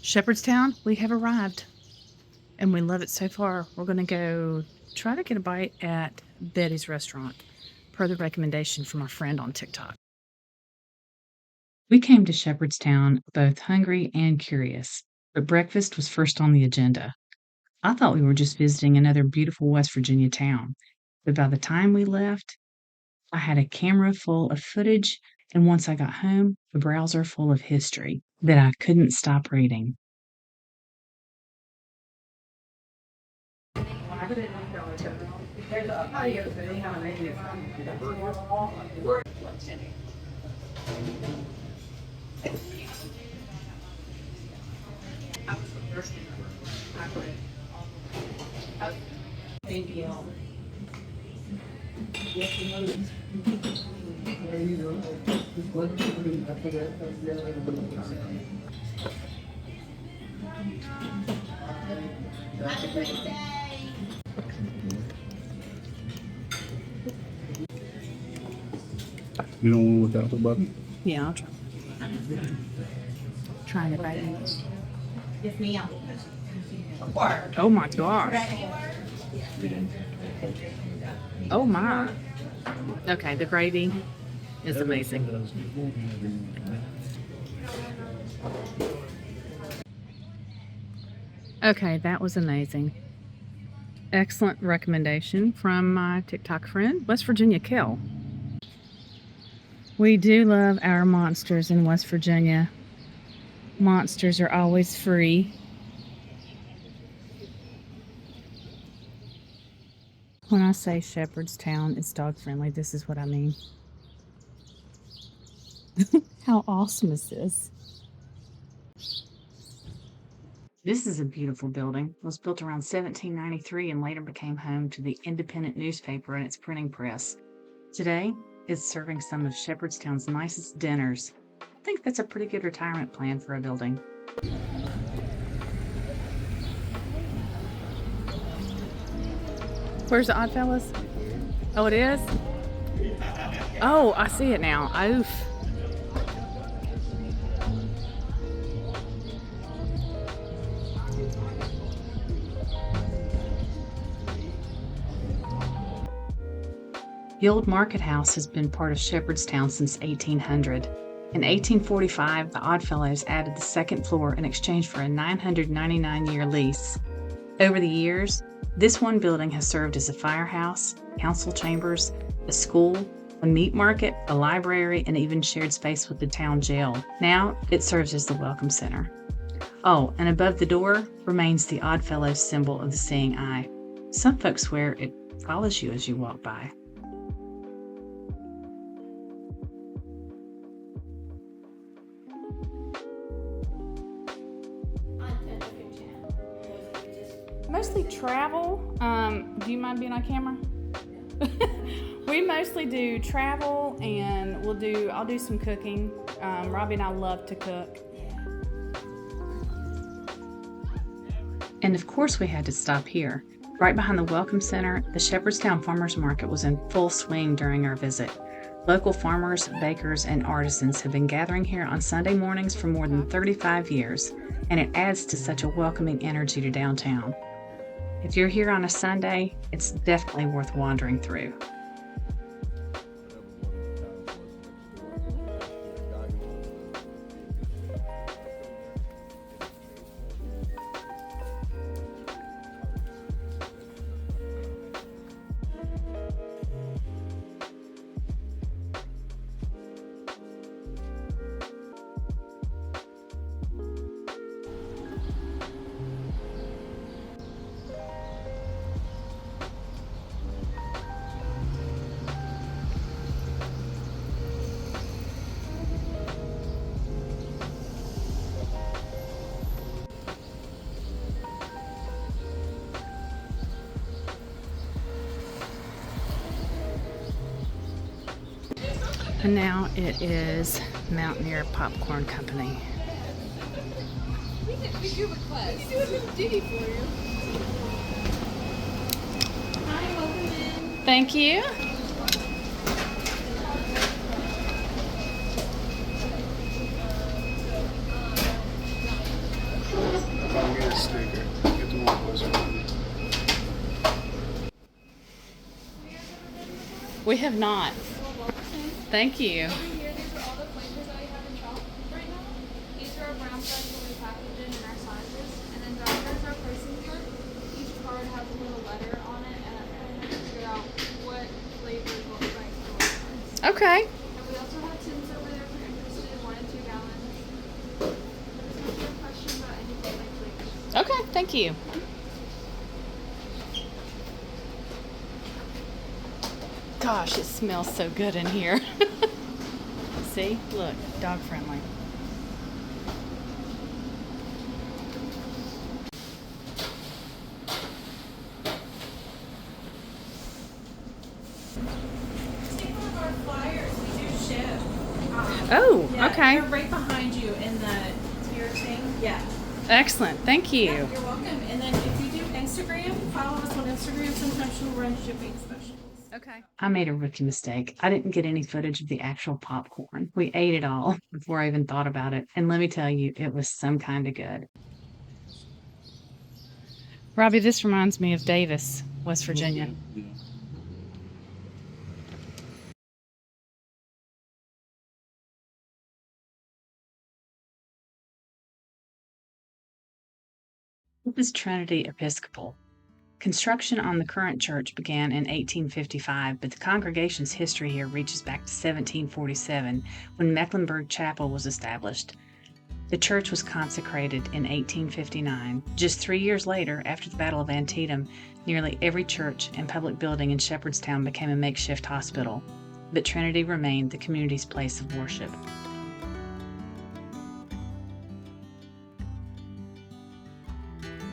Shepherdstown, we have arrived and we love it so far. We're going to go try to get a bite at Betty's restaurant per the recommendation from our friend on TikTok. We came to Shepherdstown both hungry and curious, but breakfast was first on the agenda. I thought we were just visiting another beautiful West Virginia town, but by the time we left, I had a camera full of footage, and once I got home, a browser full of history that I couldn't stop reading. You don't want without the button? Yeah, I'll try. Trying it right now. Yes, ma'am. Oh my gosh. Oh my. Okay, the gravy is amazing. Okay, that was amazing. Excellent recommendation from my TikTok friend, West Virginia Kel. We do love our monsters in West Virginia. Monsters are always free. When I say Shepherdstown is dog friendly, this is what I mean. How awesome is this? This is a beautiful building. It was built around 1793 and later became home to the Independent newspaper and its printing press. Today, it's serving some of Shepherdstown's nicest dinners. I think that's a pretty good retirement plan for a building. Where's the Oddfellas? Oh, it is? Oh, I see it now. IOOF. The old market house has been part of Shepherdstown since 1800. In 1845, the Oddfellows added the second floor in exchange for a 999-year lease. Over the years, this one building has served as a firehouse, council chambers, a school, a meat market, a library, and even shared space with the town jail. Now, it serves as the welcome center. Oh, and above the door remains the Oddfellows symbol of the seeing eye. Some folks swear it follows you as you walk by. Mostly travel. Do you mind being on camera? We mostly do travel, and I'll do some cooking. Robbie and I love to cook. And of course we had to stop here. Right behind the Welcome Center, the Shepherdstown Farmers Market was in full swing during our visit. Local farmers, bakers, and artisans have been gathering here on Sunday mornings for more than 35 years, and it adds to such a welcoming energy to downtown. If you're here on a Sunday, it's definitely worth wandering through. And now it is Mountaineer Popcorn Company. We did your request. We do a little ditty for you. Hi, welcome in. Thank you. sticker. Get the one closer. We have not. Thank you. Over here, these are all the flavors that we have in shop right now. These are our brown bags that we package in our sizes. And then down there's our pricing card. Each card has a little letter on it, and I'm trying to figure out what flavors will be right for what price. Okay. And we also have tins over there if you're interested, 1 and 2 gallons. Let us know if you have questions about anything like flavors. Okay, thank you. Gosh, it smells so good in here. See? Look, dog friendly. Take one of our flyers. We do ship. Oh, Yeah, okay. They're right behind you in the tier thing. Yeah. Excellent. Thank you. Yeah, you're welcome. And then if you do Instagram, follow us on Instagram. Sometimes she'll run shipping specials. Okay. I made a rookie mistake. I didn't get any footage of the actual popcorn. We ate it all before I even thought about it. And let me tell you, it was some kind of good. Robbie, this reminds me of Davis, West Virginia. Yeah. This is Trinity Episcopal. Construction on the current church began in 1855, but the congregation's history here reaches back to 1747 when Mecklenburg Chapel was established. The church was consecrated in 1859. Just 3 years later, after the Battle of Antietam, nearly every church and public building in Shepherdstown became a makeshift hospital, but Trinity remained the community's place of worship.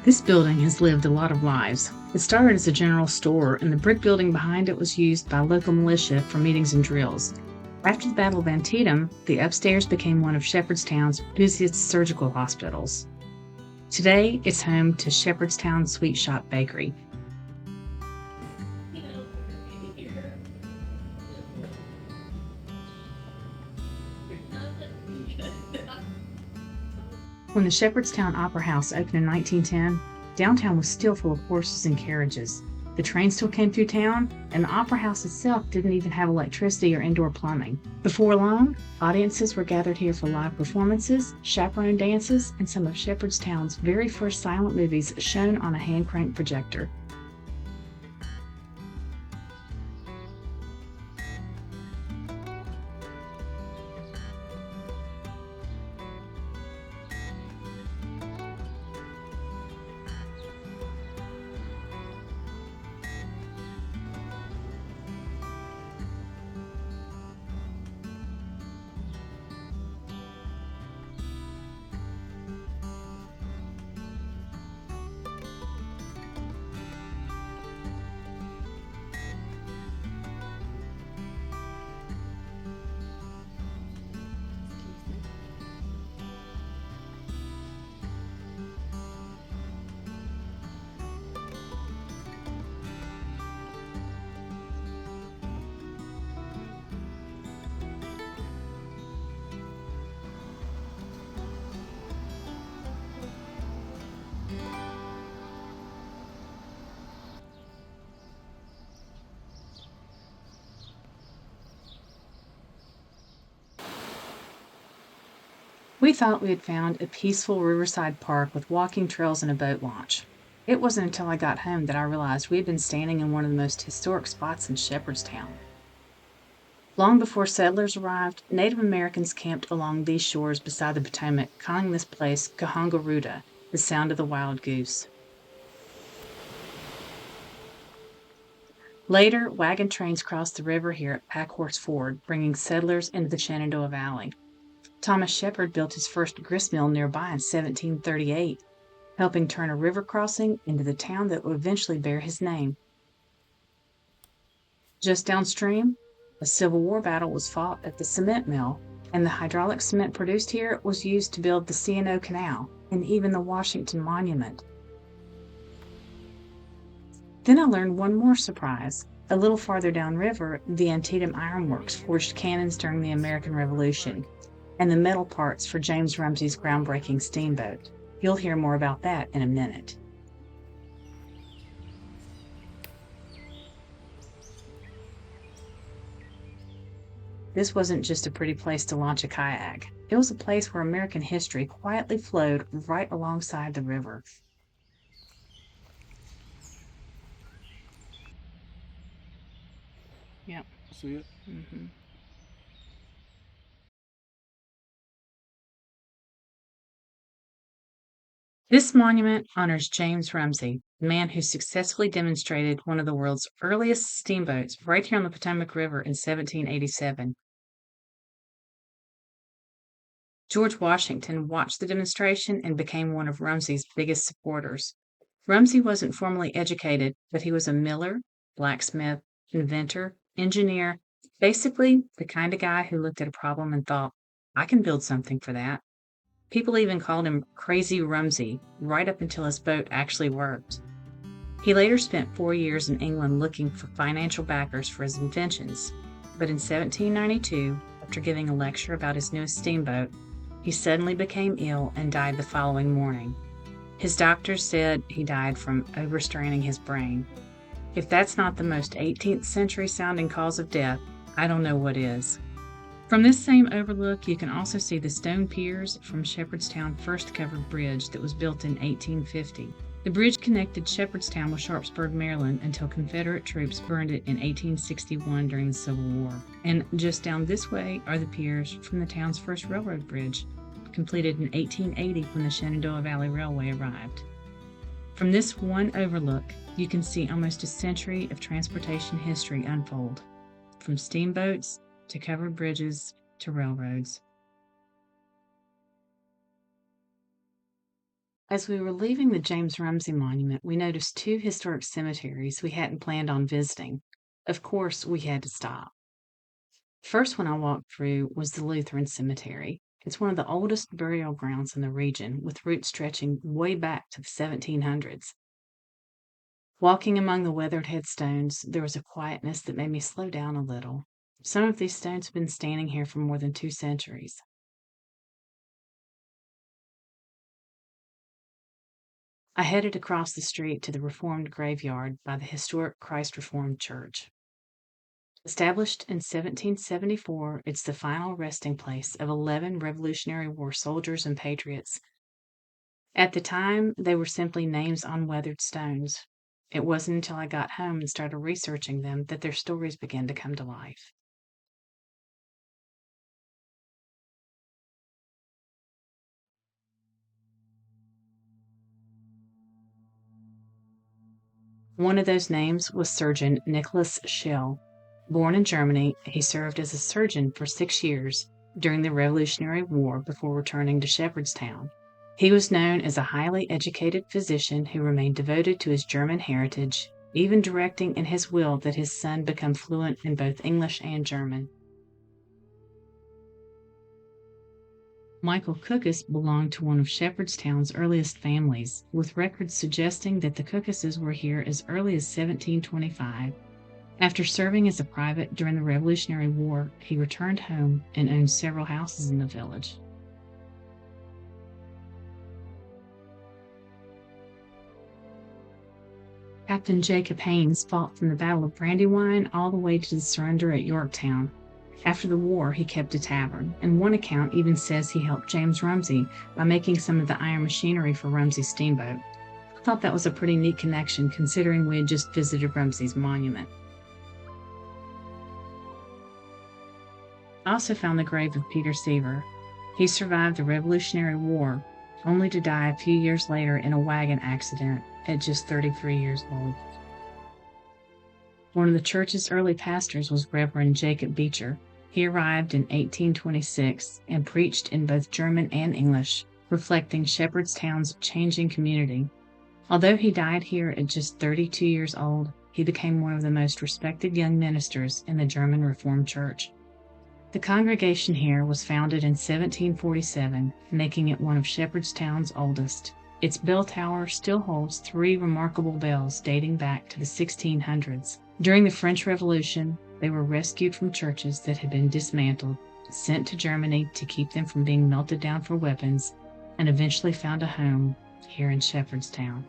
This building has lived a lot of lives. It started as a general store, and the brick building behind it was used by local militia for meetings and drills. After the Battle of Antietam, the upstairs became one of Shepherdstown's busiest surgical hospitals. Today, it's home to Shepherdstown Sweet Shop Bakery. When the Shepherdstown Opera House opened in 1910, downtown was still full of horses and carriages. The train still came through town, and the Opera House itself didn't even have electricity or indoor plumbing. Before long, audiences were gathered here for live performances, chaperone dances, and some of Shepherdstown's very first silent movies shown on a hand-cranked projector. We thought we had found a peaceful riverside park with walking trails and a boat launch. It wasn't until I got home that I realized we had been standing in one of the most historic spots in Shepherdstown. Long before settlers arrived, Native Americans camped along these shores beside the Potomac, calling this place Cahongaruda, the sound of the wild goose. Later, wagon trains crossed the river here at Packhorse Ford, bringing settlers into the Shenandoah Valley. Thomas Shepard built his first gristmill nearby in 1738, helping turn a river crossing into the town that would eventually bear his name. Just downstream, a Civil War battle was fought at the cement mill, and the hydraulic cement produced here was used to build the C&O Canal and even the Washington Monument. Then I learned one more surprise. A little farther downriver, the Antietam Iron Works forged cannons during the American Revolution, and the metal parts for James Rumsey's groundbreaking steamboat. You'll hear more about that in a minute. This wasn't just a pretty place to launch a kayak. It was a place where American history quietly flowed right alongside the river. Yep. See it? Mm-hmm. This monument honors James Rumsey, the man who successfully demonstrated one of the world's earliest steamboats right here on the Potomac River in 1787. George Washington watched the demonstration and became one of Rumsey's biggest supporters. Rumsey wasn't formally educated, but he was a miller, blacksmith, inventor, engineer, basically the kind of guy who looked at a problem and thought, I can build something for that. People even called him Crazy Rumsey, right up until his boat actually worked. He later spent 4 years in England looking for financial backers for his inventions, but in 1792, after giving a lecture about his newest steamboat, he suddenly became ill and died the following morning. His doctors said he died from overstraining his brain. If that's not the most 18th century sounding cause of death, I don't know what is. From this same overlook, you can also see the stone piers from Shepherdstown first covered bridge that was built in 1850. The bridge connected Shepherdstown with Sharpsburg, Maryland until Confederate troops burned it in 1861 during the Civil War. And just down this way are the piers from the town's first railroad bridge, completed in 1880 when the Shenandoah Valley Railway arrived. From this one overlook, you can see almost a century of transportation history unfold, from steamboats to covered bridges to railroads. As we were leaving the James Rumsey Monument, we noticed 2 historic cemeteries we hadn't planned on visiting. Of course, we had to stop. The first one I walked through was the Lutheran Cemetery. It's one of the oldest burial grounds in the region, with roots stretching way back to the 1700s. Walking among the weathered headstones, there was a quietness that made me slow down a little. Some of these stones have been standing here for more than 2 centuries. I headed across the street to the Reformed graveyard by the historic Christ Reformed Church. Established in 1774, it's the final resting place of 11 Revolutionary War soldiers and patriots. At the time, they were simply names on weathered stones. It wasn't until I got home and started researching them that their stories began to come to life. One of those names was Surgeon Nicholas Schell. Born in Germany, he served as a surgeon for 6 years during the Revolutionary War before returning to Shepherdstown. He was known as a highly educated physician who remained devoted to his German heritage, even directing in his will that his son become fluent in both English and German. Michael Cookus belonged to one of Shepherdstown's earliest families, with records suggesting that the Cookuses were here as early as 1725. After serving as a private during the Revolutionary War, he returned home and owned several houses in the village. Captain Jacob Haynes fought from the Battle of Brandywine all the way to the surrender at Yorktown. After the war, he kept a tavern, and one account even says he helped James Rumsey by making some of the iron machinery for Rumsey's steamboat. I thought that was a pretty neat connection considering we had just visited Rumsey's monument. I also found the grave of Peter Seaver. He survived the Revolutionary War, only to die a few years later in a wagon accident at just 33 years old. One of the church's early pastors was Reverend Jacob Beecher. He arrived in 1826 and preached in both German and English, reflecting Shepherdstown's changing community. Although he died here at just 32 years old, he became one of the most respected young ministers in the German Reformed Church. The congregation here was founded in 1747, making it one of Shepherdstown's oldest. Its bell tower still holds 3 remarkable bells dating back to the 1600s. During the French Revolution, they were rescued from churches that had been dismantled, sent to Germany to keep them from being melted down for weapons, and eventually found a home here in Shepherdstown.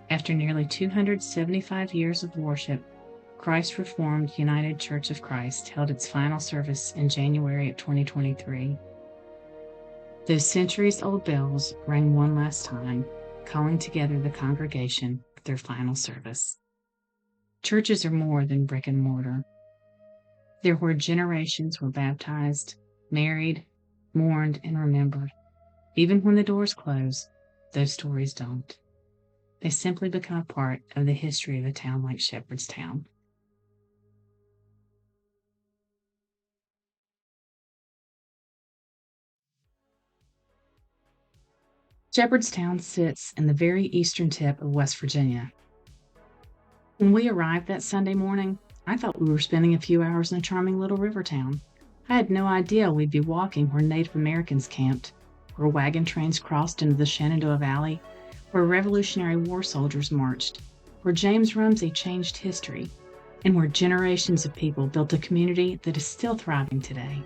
After nearly 275 years of worship, Christ Reformed United Church of Christ held its final service in January of 2023. Those centuries-old bells rang one last time, calling together the congregation for their final service. Churches are more than brick and mortar. They're where generations were baptized, married, mourned, and remembered. Even when the doors close, those stories don't. They simply become a part of the history of a town like Shepherdstown. Shepherdstown sits in the very eastern tip of West Virginia. When we arrived that Sunday morning, I thought we were spending a few hours in a charming little river town. I had no idea we'd be walking where Native Americans camped, where wagon trains crossed into the Shenandoah Valley, where Revolutionary War soldiers marched, where James Rumsey changed history, and where generations of people built a community that is still thriving today.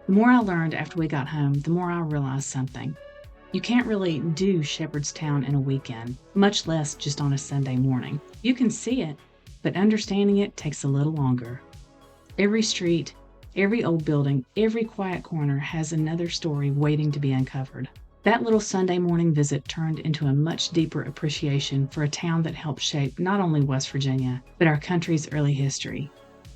The more I learned after we got home, the more I realized something. You can't really do Shepherdstown in a weekend, much less just on a Sunday morning. You can see it, but understanding it takes a little longer. Every street, every old building, every quiet corner has another story waiting to be uncovered. That little Sunday morning visit turned into a much deeper appreciation for a town that helped shape not only West Virginia, but our country's early history.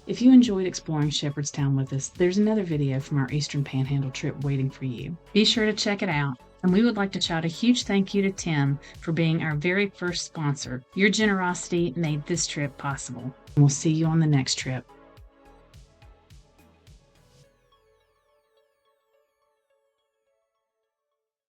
If you enjoyed exploring Shepherdstown with us, there's another video from our Eastern Panhandle trip waiting for you. Be sure to check it out. And we would like to shout a huge thank you to Tim for being our very first sponsor. Your generosity made this trip possible. And we'll see you on the next trip.